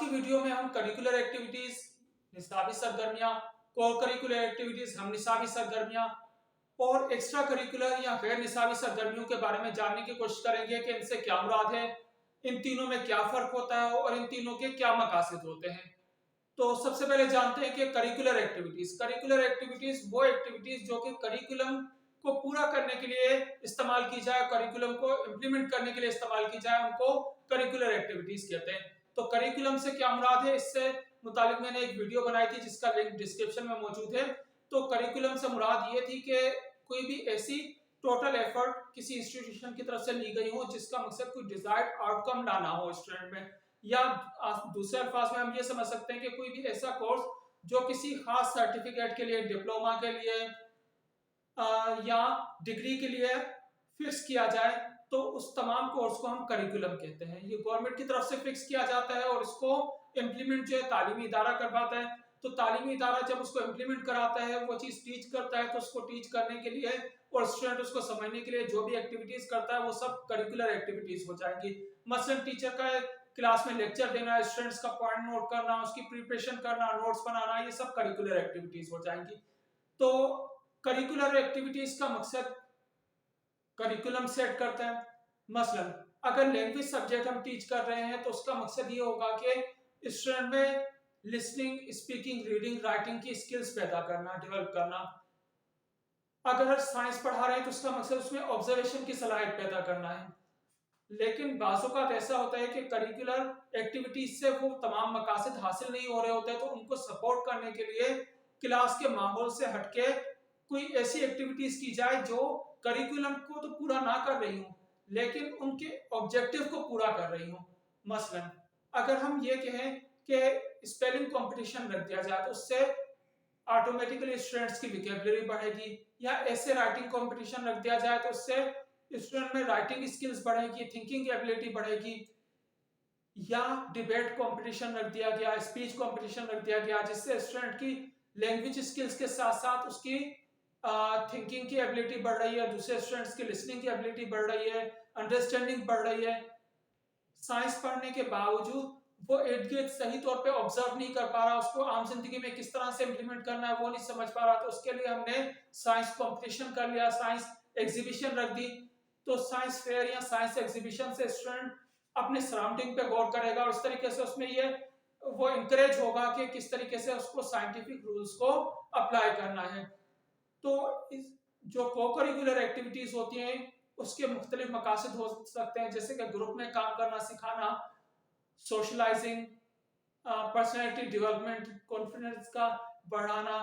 की वीडियो में हम करिकुलर एक्टिविटीज, निसाबी सरगर्मियां, को करिकुलर एक्टिविटीज, हम निसाबी सरगर्मियां और एक्स्ट्रा करिकुलर या गैर निसाबी सरगर्मियों के बारे में जानने की कोशिश करेंगे कि इनसे क्या मुराद है, इन तीनों में क्या फर्क होता है और इन तीनों के क्या मकासद होते हैं। तो सबसे पहले जानते हैं कि करिकुलर एक्टिविटीज वो एक्टिविटीज जो कि करिकुलम को पूरा करने के लिए इस्तेमाल की जाए, करिकुलम को इम्प्लीमेंट करने के लिए इस्तेमाल की जाए, उनको करिकुलर एक्टिविटीज कहते हैं। तो करिकुलम से क्या मुराद है, इससे मुतालिक मैंने एक वीडियो बनाई थी जिसका लिंक डिस्क्रिप्शन में मौजूद है। तो करिकुलम से मुराद ये थी कि कोई भी ऐसी टोटल एफर्ट किसी इंस्टीट्यूशन की तरफ से ली गई हो जिसका मकसद कोई डिजायर्ड आउटकम लाना हो स्टूडेंट में, या दूसरे अल्फाज में हम ये समझ सकते हैं कि कोई भी ऐसा कोर्स जो किसी खास सर्टिफिकेट के लिए, डिप्लोमा के लिए या डिग्री के लिए फिक्स किया जाए, तो उस तमाम कोर्स को हम करिकुलम कहते हैं। ये गवर्नमेंट की तरफ से फिक्स किया जाता है और इसको इम्प्लीमेंट जो है तालीमी इदारा करवाता है। तो तालीमी इदारा जब उसको इम्प्लीमेंट कराता है, वो चीज टीच करता है, तो उसको टीच करने के लिए और स्टूडेंट उसको समझने के लिए जो भी एक्टिविटीज करता है वो सब करिकुलर एक्टिविटीज हो जाएंगी। मसलन टीचर का क्लास में लेक्चर देना, स्टूडेंट्स का पॉइंट नोट करना, उसकी प्रिपरेशन करना, नोट्स बनाना, ये सब करिकुलर एक्टिविटीज हो जाएंगी। तो करिकुलर एक्टिविटीज का मकसद करिकुलम सेट करता है। मसलन अगर लैंग्वेज सब्जेक्ट हम टीच कर रहे हैं तो उसका मकसद ये होगा कि स्टूडेंट में लिसनिंग, स्पीकिंग, रीडिंग, राइटिंग की स्किल्स पैदा करना, डेवलप करना। अगर साइंस पढ़ा रहे हैं तो उसका मकसद उसमें ऑब्जर्वेशन की सलाहियत पैदा करना है। लेकिन बाज़-औक़ात ऐसा होता है कि करिकुलर एक्टिविटीज से वो तमाम मकासद हासिल नहीं हो रहे होते, तो उनको सपोर्ट करने के लिए क्लास के माहौल से हटके कोई ऐसी एक्टिविटीज की जाए जो करिकुलम को तो पूरा ना कर रही हो लेकिन उनके ऑब्जेक्टिव को पूरा कर रही हो। मसलन अगर हम ये कहें कि स्पेलिंग कंपटीशन रख दिया जाए तो उससे ऑटोमेटिकली स्टूडेंट्स की विकेबलरी बढ़ेगी, या ऐसे राइटिंग कंपटीशन रख दिया जाए तो उससे स्टूडेंट में राइटिंग स्किल्स बढ़ेगी, थिंकिंग की एबिलिटी बढ़ेगी, या डिबेट कंपटीशन रख दिया गया, स्पीच कंपटीशन रख दिया गया जिससे स्टूडेंट की लैंग्वेज स्किल्स के साथ साथ उसकी थिंकिंग की एबिलिटी बढ़ रही है, दूसरे स्टूडेंट्स की लिसनिंग की एबिलिटी बढ़ रही है, अंडरस्टैंडिंग बढ़ रही है। साइंस पढ़ने के बावजूद वो इर्द गिर्द सही तौर पे ऑब्जर्व नहीं कर पा रहा, उसको आम जिंदगी में किस तरह से इम्प्लीमेंट करना है वो नहीं समझ पा रहा, तो उसके लिए हमने साइंस कंपटीशन कर लिया, साइंस एग्जीबिशन रख दी। तो साइंस फेयर या साइंस एग्जीबिशन से स्टूडेंट अपने सराउंडिंग पे गौर करेगा और इस तरीके से उसमें ये वो इंकरेज होगा कि किस तरीके से उसको साइंटिफिक रूल्स को अप्लाई करना है। तो इस जो को-करिकुलर एक्टिविटीज होती हैं उसके मुख्तलिफ मकासद हो सकते हैं, जैसे कि ग्रुप में काम करना सिखाना, सोशलाइजिंग, पर्सनैलिटी डेवलपमेंट, कॉन्फिडेंस का बढ़ाना।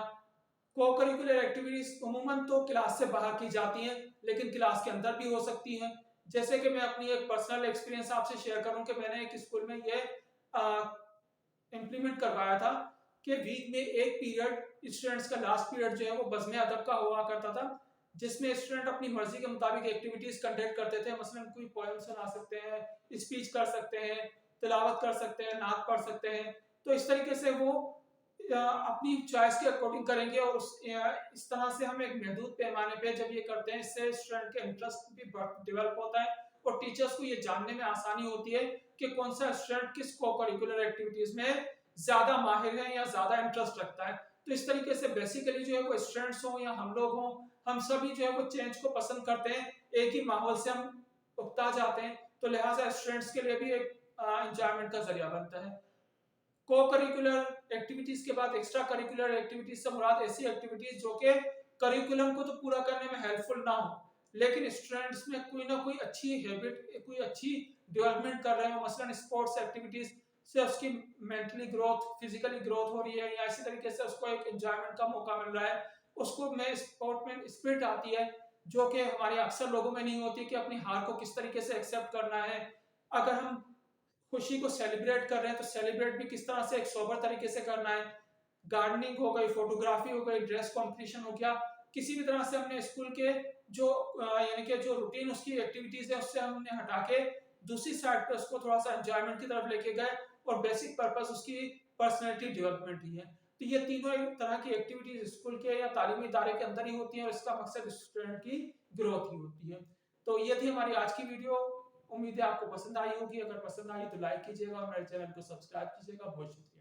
को-करिकुलर एक्टिविटीज उमूमन तो क्लास से बाहर की जाती हैं लेकिन क्लास के अंदर भी हो सकती हैं। जैसे कि मैं अपनी एक पर्सनल एक्सपीरियंस आपसे शेयर करूं कि मैंने एक स्कूल में ये इम्प्लीमेंट करवाया था कि वीक में एक पीरियड स्टूडेंट्स का लास्ट पीरियड जो है वो बज़्म अदब का हुआ करता था, जिसमें स्टूडेंट अपनी मर्जी के मुताबिक एक्टिविटीज कंडक्ट करते थे। मसलन कोई पोएम सुना सकते हैं, स्पीच कर सकते हैं, तिलावत कर सकते हैं, नात पढ़ सकते हैं। तो इस तरीके से वो अपनी चॉइस के अकॉर्डिंग करेंगे और इस तरह से हम एक महदूद पैमाने पे जब ये करते हैं इससे स्टूडेंट के इंटरेस्ट भी डेवलप होता है और टीचर्स को ये जानने में आसानी होती है कि कौन सा स्टूडेंट किस को करिकुलर एक्टिविटीज में ज्यादा माहिर है या ज्यादा इंटरेस्ट रखता है। तो इस तरीके से बेसिकली जो है वो स्टूडेंट्स हो या हम लोग हों, हम सभी जो है वो चेंज को पसंद करते हैं, एक ही माहौल से हम उगता जाते हैं, तो लिहाजा स्टूडेंट्स के लिए भी एक एंजॉयमेंट का जरिया बनता है। को करिकुलर एक्टिविटीज के बाद एक्स्ट्रा करिकुलर एक्टिविटीज से मुराद ऐसी एक्टिविटीज जो कि करिकुलम को तो पूरा करने में हेल्पफुल ना हो लेकिन स्टूडेंट्स में कोई ना कोई अच्छी हैबिट, कोई अच्छी डेवलपमेंट कर रहे हो। मसलन स्पोर्ट्स एक्टिविटीज से उसकी मेंटली ग्रोथ, फिजिकली ग्रोथ हो रही है, या इसी तरीके से उसको एक एंजॉयमेंट का मौका मिल रहा है, उसको में स्पोर्ट में स्पिरिट आती है जो कि हमारे अक्सर लोगों में नहीं होती कि अपनी हार को किस तरीके से एक्सेप्ट करना है। अगर हम खुशी को सेलिब्रेट कर रहे हैं तो सेलिब्रेट भी किस तरह से एक सोबर तरीके से करना है। गार्डनिंग हो गई, फोटोग्राफी हो गई, ड्रेस कंपटीशन हो गया, किसी भी तरह से हमने स्कूल के जो यानी कि जो रूटीन उसकी एक्टिविटीज है उससे हमने हटा के दूसरी साइड पे उसको थोड़ा सा एंजॉयमेंट की तरफ लेके गए और बेसिक पर्पस उसकी पर्सनैलिटी डेवलपमेंट ही है। तो ये तीनों एक तरह की एक्टिविटीज स्कूल के या तालीमी इदारे के अंदर ही होती है और इसका मकसद स्टूडेंट की ग्रोथ ही होती है। तो ये थी हमारी आज की वीडियो। उम्मीद है आपको पसंद आई होगी। अगर पसंद आई तो लाइक कीजिएगा और मेरे चैनल को सब्सक्राइब कीजिएगा। बहुत शुक्रिया।